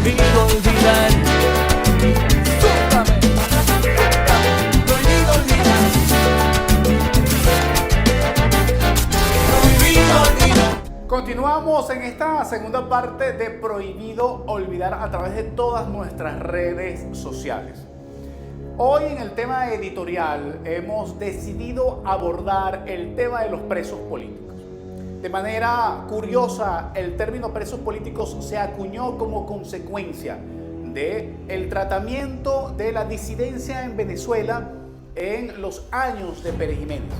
prohibido olvidar. Súbame, prohibido olvidar. Prohibido olvidar. Continuamos en esta segunda parte de Prohibido Olvidar a través de todas nuestras redes sociales. Hoy en el tema editorial hemos decidido abordar el tema de los presos políticos. De manera curiosa, el término presos políticos se acuñó como consecuencia del tratamiento de la disidencia en Venezuela en los años de Pérez Jiménez.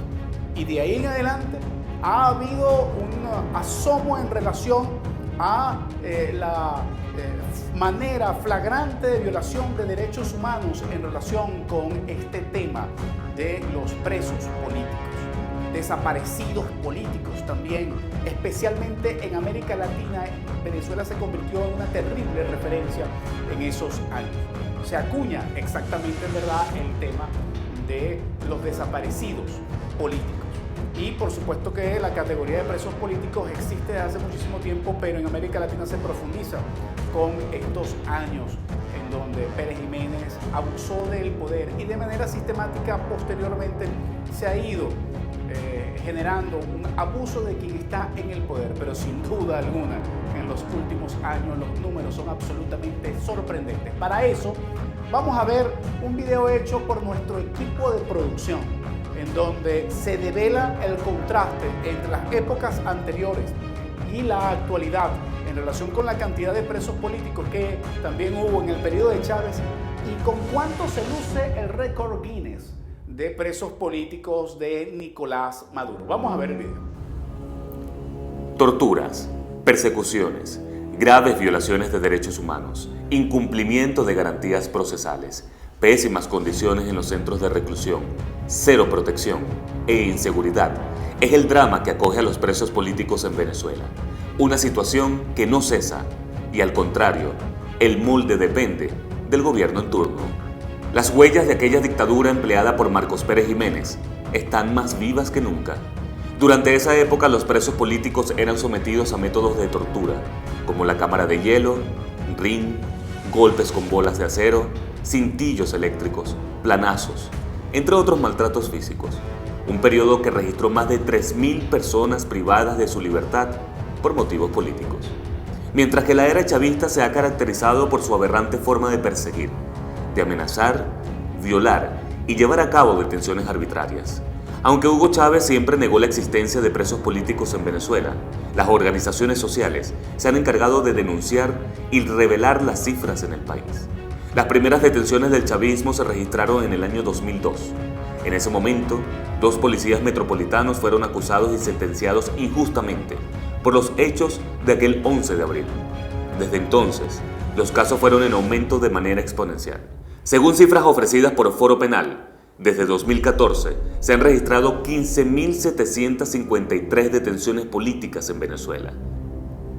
Y de ahí en adelante ha habido un asomo en relación a la manera flagrante de violación de derechos humanos en relación con este tema de los presos políticos, desaparecidos políticos también, especialmente en América Latina. Venezuela se convirtió en una terrible referencia en esos años. Se acuña exactamente, en verdad, el tema de los desaparecidos políticos. Y por supuesto que la categoría de presos políticos existe desde hace muchísimo tiempo, pero en América Latina se profundiza con estos años en donde Pérez Jiménez abusó del poder y de manera sistemática posteriormente se ha ido generando un abuso de quien está en el poder. Pero sin duda alguna, en los últimos años los números son absolutamente sorprendentes. Para eso vamos a ver un video hecho por nuestro equipo de producción, en donde se devela el contraste entre las épocas anteriores y la actualidad en relación con la cantidad de presos políticos que también hubo en el periodo de Chávez y con cuánto se luce el récord Guinness de presos políticos de Nicolás Maduro. Vamos a ver el video. Torturas, persecuciones, graves violaciones de derechos humanos, incumplimiento de garantías procesales, pésimas condiciones en los centros de reclusión, cero protección e inseguridad es el drama que acoge a los presos políticos en Venezuela. Una situación que no cesa y, al contrario, el molde depende del gobierno en turno. Las huellas de aquella dictadura empleada por Marcos Pérez Jiménez están más vivas que nunca. Durante esa época los presos políticos eran sometidos a métodos de tortura, como la cámara de hielo, ring, golpes con bolas de acero, cintillos eléctricos, planazos, entre otros maltratos físicos. Un periodo que registró más de 3.000 personas privadas de su libertad por motivos políticos. Mientras que la era chavista se ha caracterizado por su aberrante forma de perseguir, de amenazar, violar y llevar a cabo detenciones arbitrarias. Aunque Hugo Chávez siempre negó la existencia de presos políticos en Venezuela, las organizaciones sociales se han encargado de denunciar y revelar las cifras en el país. Las primeras detenciones del chavismo se registraron en el año 2002. En ese momento, 2 policías metropolitanos fueron acusados y sentenciados injustamente por los hechos de aquel 11 de abril. Desde entonces, los casos fueron en aumento de manera exponencial. Según cifras ofrecidas por Foro Penal, desde 2014 se han registrado 15.753 detenciones políticas en Venezuela.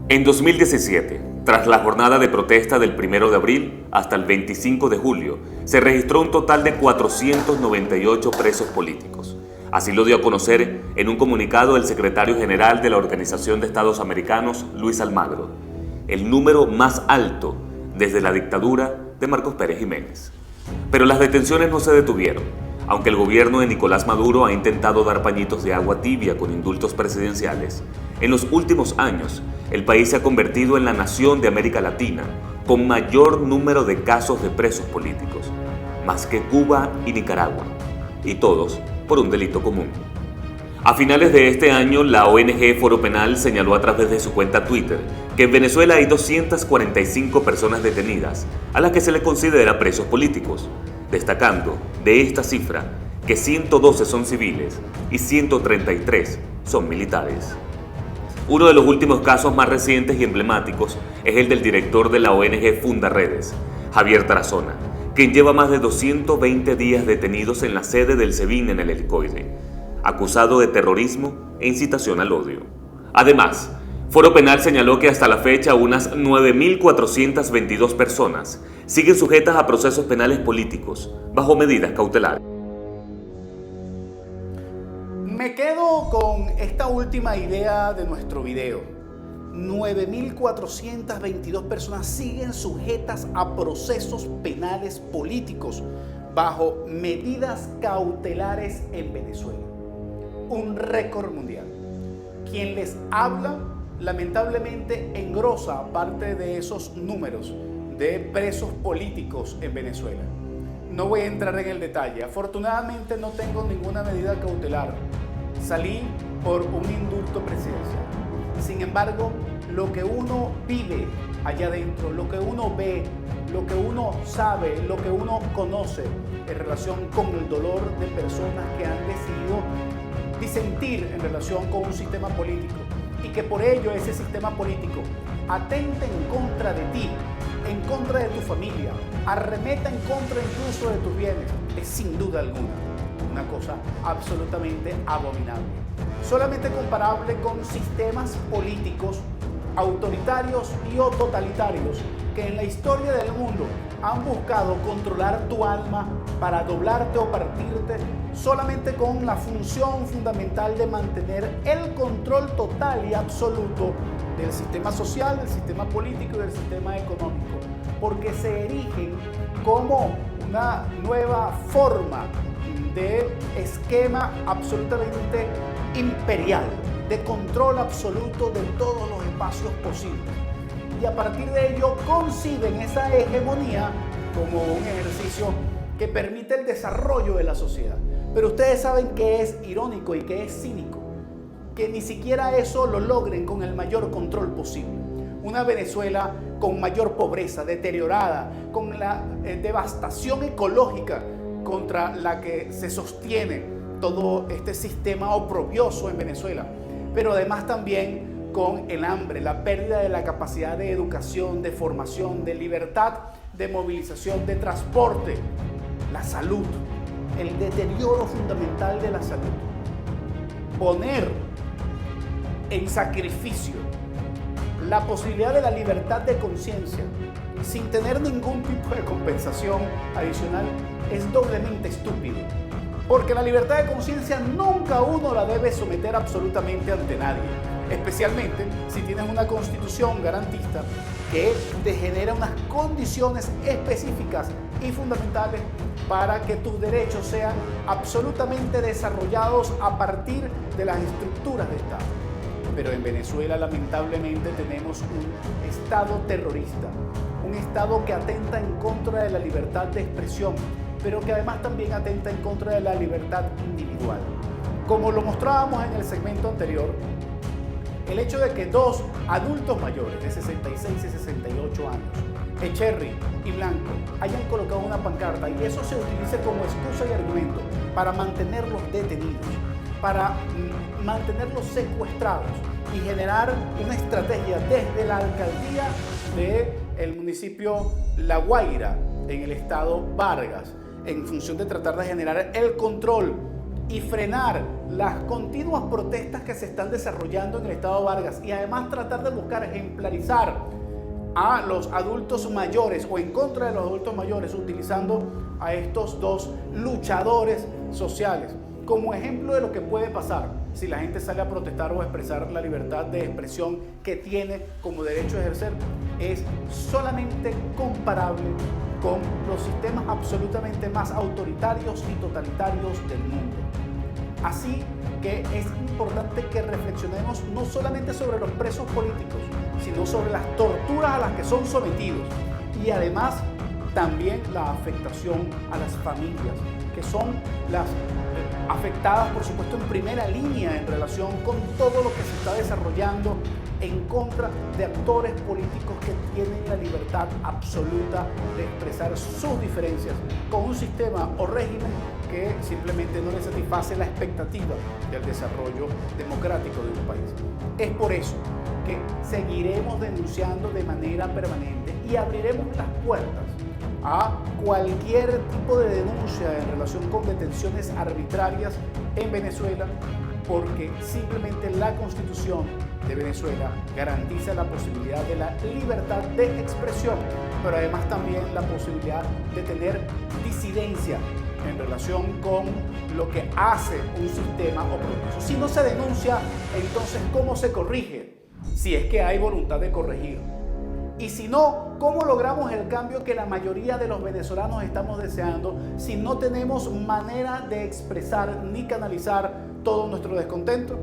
En 2017, tras la jornada de protesta del 1 de abril hasta el 25 de julio, se registró un total de 498 presos políticos. Así lo dio a conocer en un comunicado el secretario general de la Organización de Estados Americanos, Luis Almagro, el número más alto desde la dictadura de Marcos Pérez Jiménez. Pero las detenciones no se detuvieron. Aunque el gobierno de Nicolás Maduro ha intentado dar pañitos de agua tibia con indultos presidenciales, en los últimos años el país se ha convertido en la nación de América Latina con mayor número de casos de presos políticos, más que Cuba y Nicaragua, y todos por un delito común. A finales de este año, la ONG Foro Penal señaló a través de su cuenta Twitter que en Venezuela hay 245 personas detenidas a las que se le considera presos políticos, destacando de esta cifra que 112 son civiles y 133 son militares. Uno de los últimos casos más recientes y emblemáticos es el del director de la ONG Fundaredes, Javier Tarazona, quien lleva más de 220 días detenidos en la sede del SEBIN en el Helicoide, acusado de terrorismo e incitación al odio. Además, Foro Penal señaló que hasta la fecha unas 9.422 personas siguen sujetas a procesos penales políticos bajo medidas cautelares. Me quedo con esta última idea de nuestro video. 9.422 personas siguen sujetas a procesos penales políticos bajo medidas cautelares en Venezuela. Un récord mundial. Quien les habla, lamentablemente, engrosa parte de esos números de presos políticos en Venezuela. No voy a entrar en el detalle. Afortunadamente no tengo ninguna medida cautelar. Salí por un indulto presidencial. Sin embargo, lo que uno vive allá adentro, lo que uno ve, lo que uno sabe, lo que uno conoce en relación con el dolor de personas que han decidido disentir en relación con un sistema político y que por ello ese sistema político atenta en contra de ti, en contra de tu familia, arremeta en contra incluso de tus bienes, es sin duda alguna una cosa absolutamente abominable. Solamente comparable con sistemas políticos autoritarios y o totalitarios que en la historia del mundo han buscado controlar tu alma para doblarte o partirte solamente con la función fundamental de mantener el control total y absoluto del sistema social, del sistema político y del sistema económico, porque se erigen como una nueva forma de esquema absolutamente imperial, de control absoluto de todos los espacios posibles. Y a partir de ello conciben esa hegemonía como un ejercicio que permite el desarrollo de la sociedad. Pero ustedes saben que es irónico y que es cínico, que ni siquiera eso lo logren con el mayor control posible. Una Venezuela con mayor pobreza, deteriorada, con la devastación ecológica contra la que se sostiene todo este sistema oprobioso en Venezuela, pero además también con el hambre, la pérdida de la capacidad de educación, de formación, de libertad, de movilización, de transporte, la salud, el deterioro fundamental de la salud. Poner en sacrificio la posibilidad de la libertad de conciencia sin tener ningún tipo de compensación adicional es doblemente estúpido. Porque la libertad de conciencia nunca uno la debe someter absolutamente ante nadie, especialmente si tienes una constitución garantista que te genera unas condiciones específicas y fundamentales para que tus derechos sean absolutamente desarrollados a partir de las estructuras de Estado. Pero en Venezuela lamentablemente tenemos un Estado terrorista, un Estado que atenta en contra de la libertad de expresión, pero que además también atenta en contra de la libertad individual. Como lo mostrábamos en el segmento anterior, el hecho de que dos adultos mayores de 66 y 68 años, Echerry y Blanco, hayan colocado una pancarta y eso se utilice como excusa y argumento para mantenerlos detenidos, para mantenerlos secuestrados y generar una estrategia desde la alcaldía del municipio La Guaira, en el estado Vargas, en función de tratar de generar el control y frenar las continuas protestas que se están desarrollando en el estado Vargas y además tratar de buscar ejemplarizar a los adultos mayores o en contra de los adultos mayores utilizando a estos dos luchadores sociales como ejemplo de lo que puede pasar si la gente sale a protestar o a expresar la libertad de expresión que tiene como derecho a ejercer. Es solamente comparable con los sistemas absolutamente más autoritarios y totalitarios del mundo. Así que es importante que reflexionemos no solamente sobre los presos políticos, sino sobre las torturas a las que son sometidos y además también la afectación a las familias, que son las afectadas, por supuesto, en primera línea en relación con todo lo que se está desarrollando en contra de actores políticos que tienen la libertad absoluta de expresar sus diferencias con un sistema o régimen que simplemente no le satisface la expectativa del desarrollo democrático de un país. Es por eso que seguiremos denunciando de manera permanente y abriremos las puertas a cualquier tipo de denuncia en relación con detenciones arbitrarias en Venezuela, porque simplemente la Constitución de Venezuela garantiza la posibilidad de la libertad de expresión, pero además también la posibilidad de tener disidencia en relación con lo que hace un sistema oprobioso. Si no se denuncia, entonces ¿cómo se corrige? si es que hay voluntad de corregir. Y si no, ¿cómo logramos el cambio que la mayoría de los venezolanos estamos deseando si no tenemos manera de expresar ni canalizar todo nuestro descontento?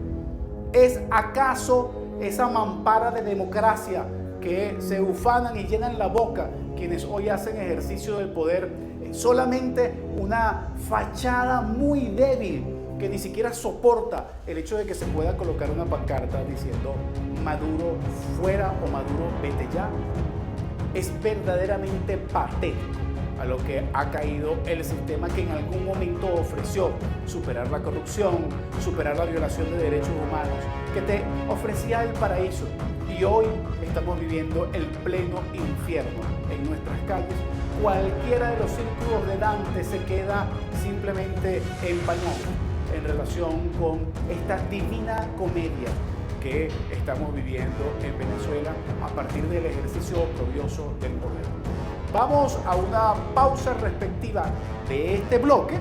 ¿Es acaso esa mampara de democracia que se ufanan y llenan la boca quienes hoy hacen ejercicio del poder solamente una fachada muy débil que ni siquiera soporta el hecho de que se pueda colocar una pancarta diciendo Maduro fuera o Maduro vete ya? Es verdaderamente patético a lo que ha caído el sistema que en algún momento ofreció superar la corrupción, superar la violación de derechos humanos, que te ofrecía el paraíso. Y hoy estamos viviendo el pleno infierno en nuestras calles. Cualquiera de los círculos de Dante se queda simplemente en pañales en relación con esta divina comedia que estamos viviendo en Venezuela a partir del ejercicio oprobioso del poder. Vamos a una pausa respectiva de este bloque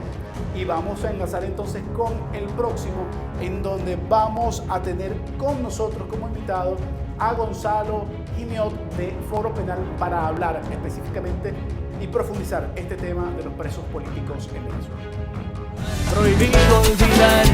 y vamos a enlazar entonces con el próximo, en donde vamos a tener con nosotros como invitado a Gonzalo Gimiot de Foro Penal para hablar específicamente y profundizar este tema de los presos políticos en Venezuela. Prohibido olvidar.